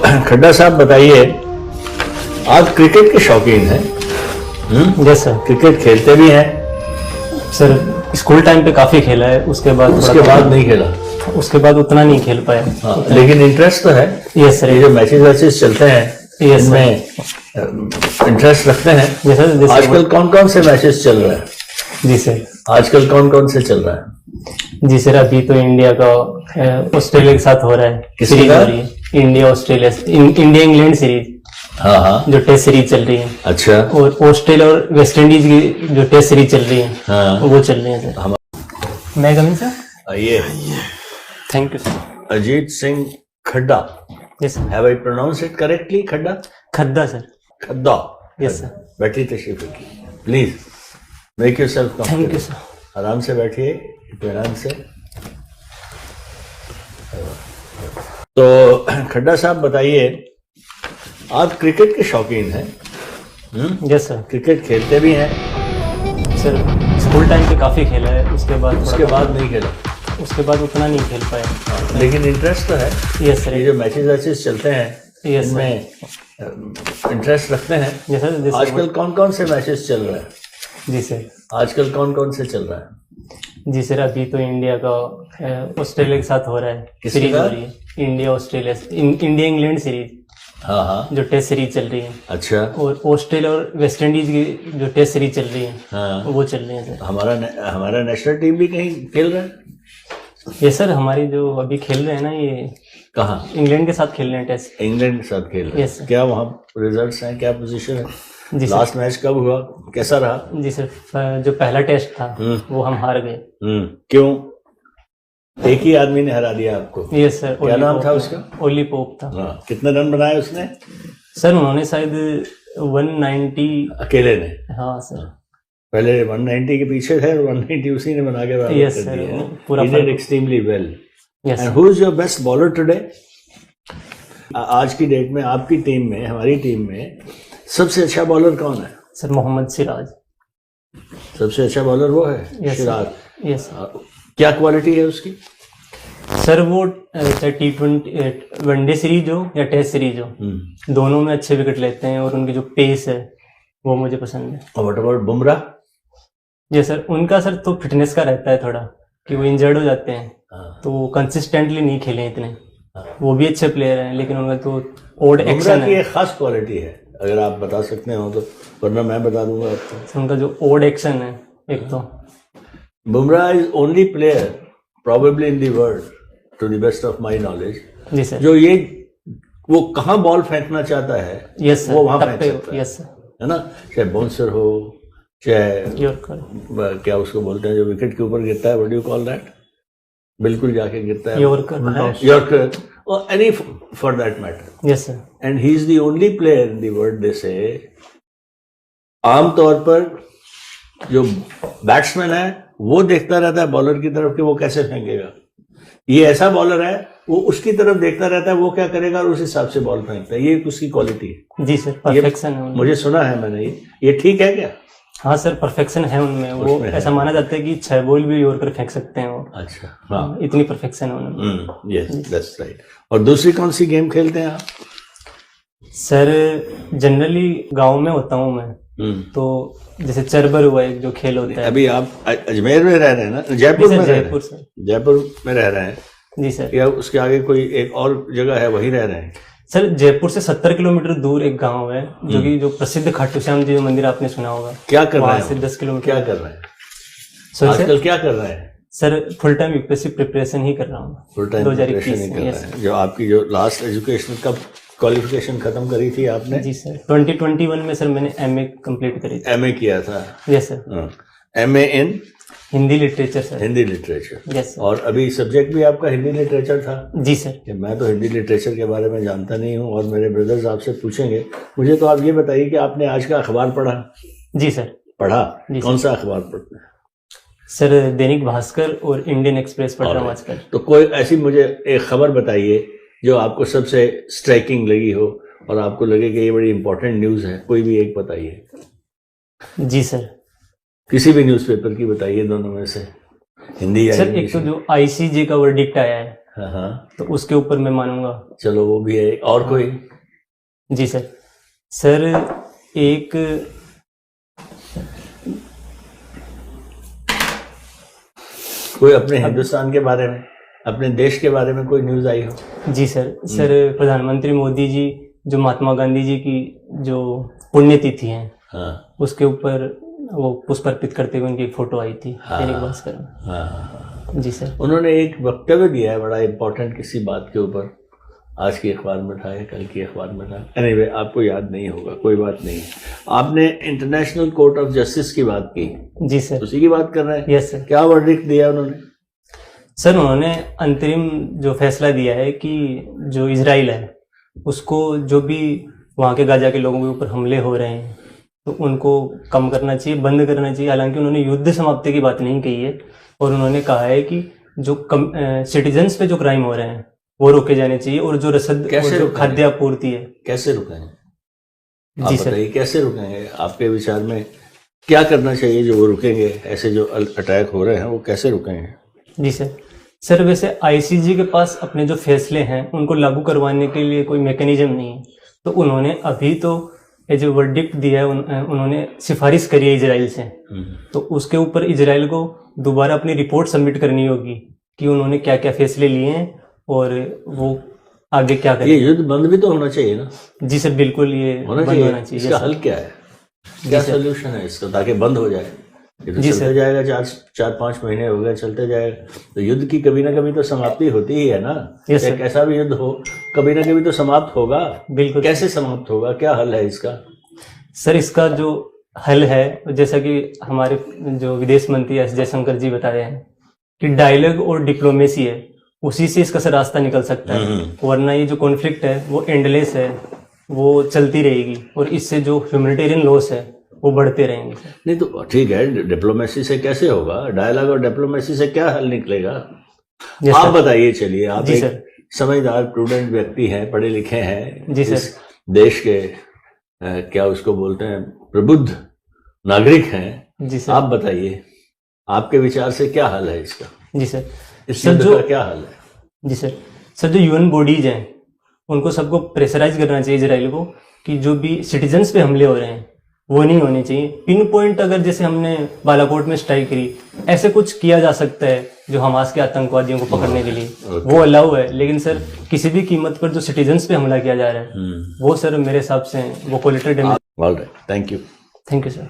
खड्डा साहब बताइए, आप क्रिकेट के शौकीन हैं? Yes sir. क्रिकेट खेलते भी हैं? सर स्कूल टाइम पे काफी खेला है, उसके बाद उसके बाद नहीं खेला? उसके बाद उतना नहीं खेल पाया। हाँ, लेकिन इंटरेस्ट तो है? Yes sir. ये जो मैचेस वैचेस चलते हैं यस इनमें इंटरेस्ट रखते हैं? Yes sir. आजकल कौन कौन से मैचेस चल रहे हैं? जी सर। आजकल कौन कौन से चल रहा है? जी सर, अभी तो इंडिया का ऑस्ट्रेलिया के साथ हो रहा है, किसके सीरीज साथ? हो रही है। India Australia, India England series, हाँ हाँ, जो टेस्ट सीरीज चल रही है। अच्छा। और ऑस्ट्रेलिया और वेस्ट इंडीज की जो टेस्ट सीरीज चल रही है, हाँ, वो चल रही है सर। May I come in sir? आइए। Thank you sir. Ajit Singh Khadda, yes sir. Have I pronounce it correctly? Khadda? Khadda sir. Khadda. Yes sir. बैठिए, तशरीफ रखिए please, make yourself thank you comfortable. Sir. आराम से बैठिए, इत्मीनान से। तो खड्डा साहब बताइए, आप क्रिकेट के शौकीन हैं? Yes sir. क्रिकेट खेलते भी हैं? सर स्कूल टाइम पे काफी खेला है, उसके बाद उसके बाद नहीं खेला? उसके बाद उतना नहीं खेल पाया। लेकिन इंटरेस्ट तो है? Yes sir. ये जो मैचेस वैचेस चलते हैं यस इनमें इंटरेस्ट रखते हैं? Yes sir. आजकल कौन कौन से मैचेस चल रहे हैं? जी सर। आजकल कौन कौन से चल रहा है? जी सर, अभी तो इंडिया का ऑस्ट्रेलिया के साथ हो रहा है, किसके सीरीज हो साथ? रही है। India Australia, India England series, हाँ हाँ, जो टेस्ट सीरीज चल रही है। अच्छा। और ऑस्ट्रेलिया और वेस्ट इंडीज की जो टेस्ट सीरीज चल रही है, हाँ, वो चल रही है सर। हमारा नेशनल टीम भी कहीं खेल रहा है? ये सर हमारी जो अभी खेल रहे हैं ना, ये कहाँ? इंग्लैंड के साथ खेल रहे हैं टेस्ट। इंग्लैंड के साथ खेल रहे Yes, हैं? sir. क्या वहाँ रिजल्ट्स हैं, क्या पोजीशन है? जी सर। लास्ट मैच कब हुआ, कैसा रहा? जी सर, जो पहला टेस्ट था वो हम हार गए। क्यों? एक ही आदमी ने हरा दिया आपको? Yes sir. क्या नाम था उसका? ओली पोप था। हाँ, कितने रन बनाए उसने? सर उन्होंने शायद 190। अकेले ने? हाँ सर। पहले 190 के पीछे थे और 190 उसी ने बना के बराबर Yes, कर sir. दिया। पूरा He did extremely well. Yes And who is your best bowler today? आज की डेट में आपकी टीम में, हमारी टीम में सबसे अच्छा बॉलर कौन है? सर मोहम्मद सिराज। सबसे अच्छा बॉलर वो है? Yes, sir. Siraj. Yes sir. क्या क्वालिटी है उसकी? सर वो चाहे T20 वनडे सीरीज हो या टेस्ट सीरीज हो, दोनों में अच्छे विकेट लेते हैं और उनकी जो पेस है वो मुझे पसंद है। और व्हाट अबाउट बुमराह? जी सर, उनका सर तो फिटनेस का रहता है थोड़ा, कि वो इंजर्ड हो जाते हैं, तो वो कंसिस्टेंटली नहीं खेले इतने। वो भी अच्छे प्लेयर हैं, लेकिन उनका तो ओड बुमराह एक्शन की है। एक खास क्वालिटी है, अगर आप बता सकते हो तो, वरना मैं बता दूंगा आपको। उनका जो ओड एक्शन है एक तो। Bumrah is only player probably in the world, to the best of my knowledge, जी सर। जो वो कहाँ बॉल फेंकना चाहता है यस सर, वो वहां तब फेंक पे। सकता है यस सर। है ना? चाहे बाउंसर हो, चाहे यॉर्कर, क्या उसको बोलते हैं जो विकेट के ऊपर गिरता है, what do you call that? बिल्कुल जाके गिरता है, यॉर्कर, यॉर्कर, और any for that matter. Yes sir. And he is the only player in the world, they say आमतौर पर जो बैट्समैन है वो देखता रहता है बॉलर की तरफ कि वो कैसे फेंकेगा। ये ऐसा बॉलर है, वो उसकी तरफ देखता रहता है वो क्या करेगा और उस हिसाब से बॉल फेंकता है। ये उसकी क्वालिटी है। जी सर, परफेक्शन है उनमें। मुझे सुना है मैंने, ये ठीक है क्या? हाँ सर, परफेक्शन है उनमें। वो उसमें है। ऐसा माना जाता है कि 6 बॉल भी यॉर्कर फेंक सकते हैं वो। अच्छा, हाँ, इतनी परफेक्शन है उनमें। Yes, that's right. और दूसरी कौन सी गेम खेलते हैं आप? सर जनरली गांव में होता हूँ मैं, तो जैसे चरबर हुआ एक जो खेल होता है। अभी आप अजमेर में रह रहे हैं ना? जयपुर में रह रहे हैं? जयपुर सर। जयपुर में रह रहे हैं जी सर। या उसके आगे कोई एक और जगह है, वहीं रह रहे हैं? सर जयपुर से 70 किलोमीटर दूर एक गांव है, जो कि जो प्रसिद्ध खाटू श्याम जी मंदिर आपने सुना होगा। क्या कर रहे वहाँ हैं? से 10 किलोमीटर। क्या कर रहे हैं सर आजकल? क्या कर रहे हैं? Sir full time UPSC preparation ही कर रहा हूँ। फुल टाइम 2021 प्रिपरेशन ही में। कर यस रहे हैं। जो आपकी जो लास्ट एजुकेशन कब क्वालिफिकेशन खत्म करी थी आपने? जी सर, 2021 में सर मैंने एमए कंप्लीट करी थी। एमए किया था? Yes sir. एमए इन Hindi literature sir. Hindi literature? Yes sir. और अभी सब्जेक्ट भी आपका हिंदी लिटरेचर था? जी सर। कि मैं तो हिंदी लिटरेचर के बारे में जानता नहीं हूँ और मेरे ब्रदर्स आपसे पूछेंगे। मुझे तो आप ये बताइए कि आपने आज का अखबार पढ़ा? जी सर। पढ़ा? जी कौन सा अखबार पढ़ते हैं? सर दैनिक भास्कर और इंडियन एक्सप्रेस पढ़ रहा हूँ आजकल। तो कोई ऐसी मुझे एक खबर बताइए जो आपको सबसे स्ट्राइकिंग लगी हो और आपको लगे कि ये बड़ी इंपॉर्टेंट न्यूज़ है, कोई भी एक बताइए। जी सर। किसी भी न्यूज़पेपर की बताइए, दोनों में से, हिंदी या सर इंग्लिश। एक तो जो आईसीजे का वर्डिक्ट आया है, हाँ, तो उसके ऊपर मैं मानूंगा। चलो वो भी है। और कोई? जी सर। सर एक कोई अपने हिंदुस्तान के बारे में, अपने देश के बारे में कोई न्यूज आई हो? जी सर। सर प्रधानमंत्री मोदी जी जो महात्मा गांधी जी की जो पुण्यतिथि है, हाँ उसके ऊपर वो पुष्प अर्पित करते हुए उनकी फोटो आई थी दैनिक भास्कर में। हाँ, जी सर। उन्होंने एक वक्तव्य दिया है बड़ा इम्पोर्टेंट किसी बात के ऊपर, आज की अखबार में था या कल की अखबार में था, एनीवे आपको याद नहीं होगा, कोई बात नहीं। आपने इंटरनेशनल कोर्ट ऑफ जस्टिस की बात की। जी सर। उसी की बात कर रहे हैं? Yes sir. क्या वर्डिक्ट दिया उन्होंने? सर उन्होंने अंतरिम जो फैसला दिया है कि जो इजराइल है उसको जो भी वहाँ के गाजा के लोगों के ऊपर हमले हो रहे हैं तो उनको कम करना चाहिए, बंद करना चाहिए। हालांकि उन्होंने युद्ध समाप्ति की बात नहीं कही है, और उन्होंने कहा है कि जो सिटीजन्स पे जो क्राइम हो रहे हैं वो रोके जाने चाहिए, और जो रसद और जो खाद्य आपूर्ति है। कैसे रुकेंगे? जी आप बताइए कैसे रुकेंगे? आपके विचार में क्या करना चाहिए जो वो रुकेंगे? ऐसे जो अटैक हो रहे हैं वो कैसे रुकेंगे? जी सर। सर वैसे आईसीजे के पास अपने जो फैसले हैं उनको लागू करवाने के लिए कोई मैकेनिज्म नहीं है, तो उन्होंने अभी तो ये जो वर्डिक्ट दिया है उन्होंने सिफारिश करी है इजराइल से, तो उसके ऊपर इजराइल को दोबारा अपनी रिपोर्ट सबमिट करनी होगी कि उन्होंने क्या क्या फैसले लिए हैं और वो आगे क्या करें। ये युद्ध बंद भी तो होना चाहिए ना? जी सर बिल्कुल, ये होना बंद होना चाहिए। इसका हल क्या है? क्या सोल्यूशन है इसका ताकि बंद हो जाए? ये तो चलते जाएगा, 4-5 महीने हो गए चलते जाएगा, तो युद्ध की कभी ना कभी तो समाप्ति होती ही है ना। चाहे कैसा भी युद्ध हो कभी ना कभी तो समाप्त होगा। बिल्कुल। कैसे समाप्त होगा? क्या हल है इसका? सर इसका जो हल है, जैसा कि हमारे जो विदेश मंत्री एस जयशंकर जी बताए हैं कि डायलॉग और डिप्लोमेसी है, उसी से इसका सर रास्ता निकल सकता है, वरना ये जो कॉन्फ्लिक्ट है वो एंडलेस है, वो चलती रहेगी और इससे जो ह्यूमैनिटेरियन लॉस है वो बढ़ते रहेंगे। नहीं तो ठीक है, डिप्लोमेसी से कैसे होगा? डायलॉग और डिप्लोमेसी से क्या हल निकलेगा? आप बताइए। चलिए, आप एक समझदार प्रूडेंट व्यक्ति हैं, पढ़े लिखे हैं, जी इस देश के क्या उसको बोलते हैं, प्रबुद्ध नागरिक हैं। जी सर। आप बताइए आपके विचार से क्या हल है इसका? जी सर। इस युद्ध का क्या हल है? जी सर। सर जो यूएन बॉडीज हैं उनको सबको प्रेशराइज करना चाहिए इजराइल को कि जो भी सिटीजन्स पे हमले हो रहे हैं वो नहीं होने चाहिए। पिन पॉइंट अगर जैसे हमने बालाकोट में स्ट्राइक करी, ऐसे कुछ किया जा सकता है जो हमास के आतंकवादियों को पकड़ने के लिए, वो अलाउ है। लेकिन सर किसी भी कीमत पर जो सिटीजन्स पे हमला किया जा रहा है वो सर मेरे हिसाब से वो collateral damage. Alright, thank you. Thank you sir.